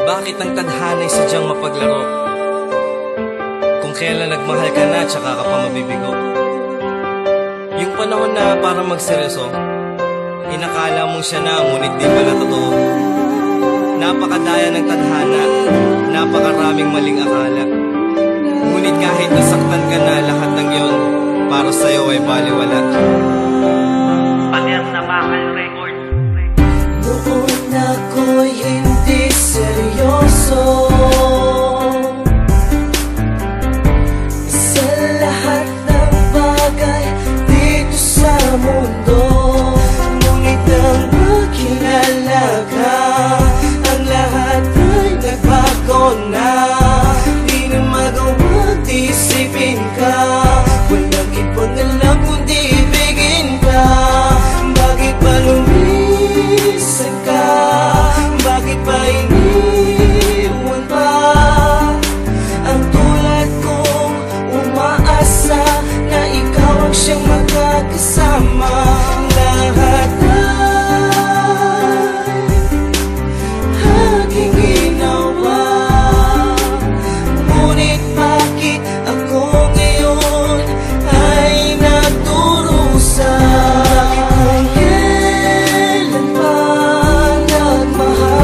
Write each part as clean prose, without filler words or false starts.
Bakit ang tadhana'y sadyang mapaglaro? Kung kailan nagmahal ka na, tsaka ka pa mabibigo. Yung panahon na para magseryoso, inakala mong siya na, ngunit di pala totoo. Napakadaya ng tadhana, napakaraming maling akala. Ngunit kahit nasaktan ka na, lahat ng yun para sa'yo ay baliwala. Pader na Mahal Record. Noon ako'y hindi seryoso sa lahat ng bagay dito sa mundo. Ngunit nang makilala ka, ang lahat ay nagbago na. Di na magawang isipin ka, walang ibang alam kundi ibigin ka. Bakit ba lumisan ka? Bakit ba iniwan pa? Ang tulad kong umaasa na ikaw ang siyang magkakasama. Lahat ay aking ginawa, ngunit bakit ako ngayon ay nagdurusa? Bakit kung kailan pa nagmahal,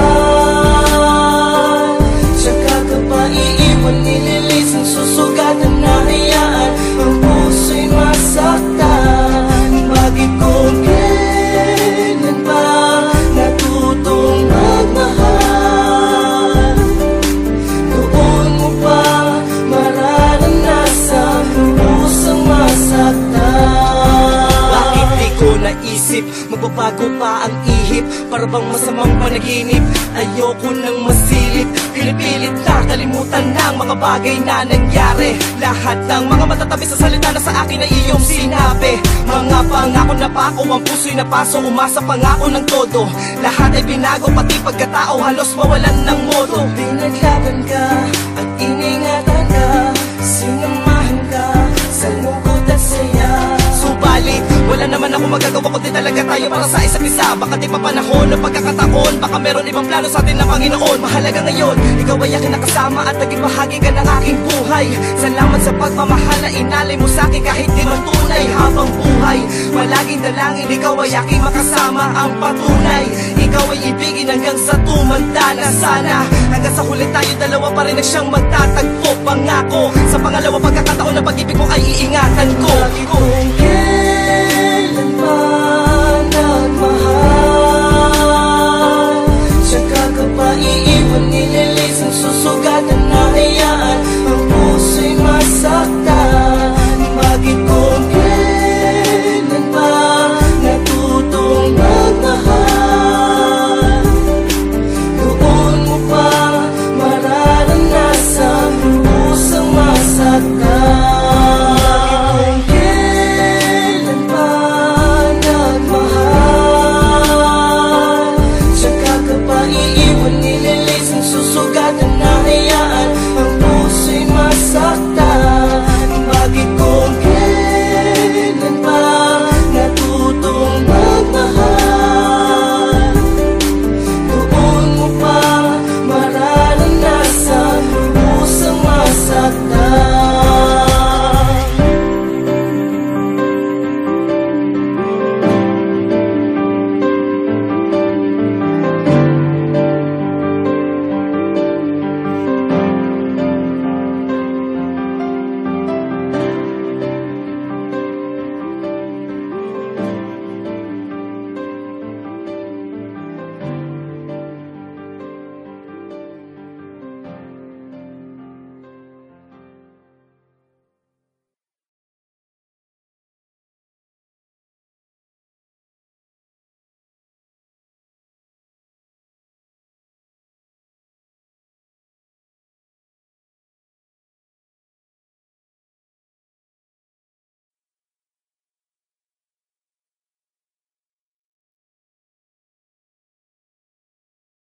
tsaka ka pa iiwan, nililis ang susugatan na hayaan ang puso'y masaktan? Bakit kung kailan pa natutong magmahal, doon mo pa mararanasan pusang masaktan? Bakit di ko naisip magbabago pa ang ihip? Para bang masamang panaginip, ayoko nang masilip. Pinipilit na kalimutan ng mga bagay na nangyari. Lahat ng mga matatabi sa salita na sa akin ay iyong sinabi. Mga pangako na pako, ang puso'y napaso, umasa pangako ng todo. Lahat ay binago, pati pagkatao halos mawalan ng modo. Pinaglaban ka at iningatan ka, sinamahan ka sa lungkot at saya. Subalit, wala naman ako magagawa kundi talaga tayo para sa isa't isa. Baka di pa panahon ng pagkakataon, baka meron ibang plano sa atin ng Panginoon. Mahalaga ngayon, ikaw ay aking nakasama at naging bahagi ka ng aking buhay. Salamat sa pagmamahal na inalay mo sa akin kahit di man tunay habang buhay. Palaging dalangin, ikaw ay aking makasama ang patunay. Ikaw ay ibigin hanggang sa tumanda na sana. Hanggang sa huli tayo dalawa pa rin na siyang magtatagpo. Pangako, sa pangalawa pagkakataon na pag-ibig mo ay iingatan ko.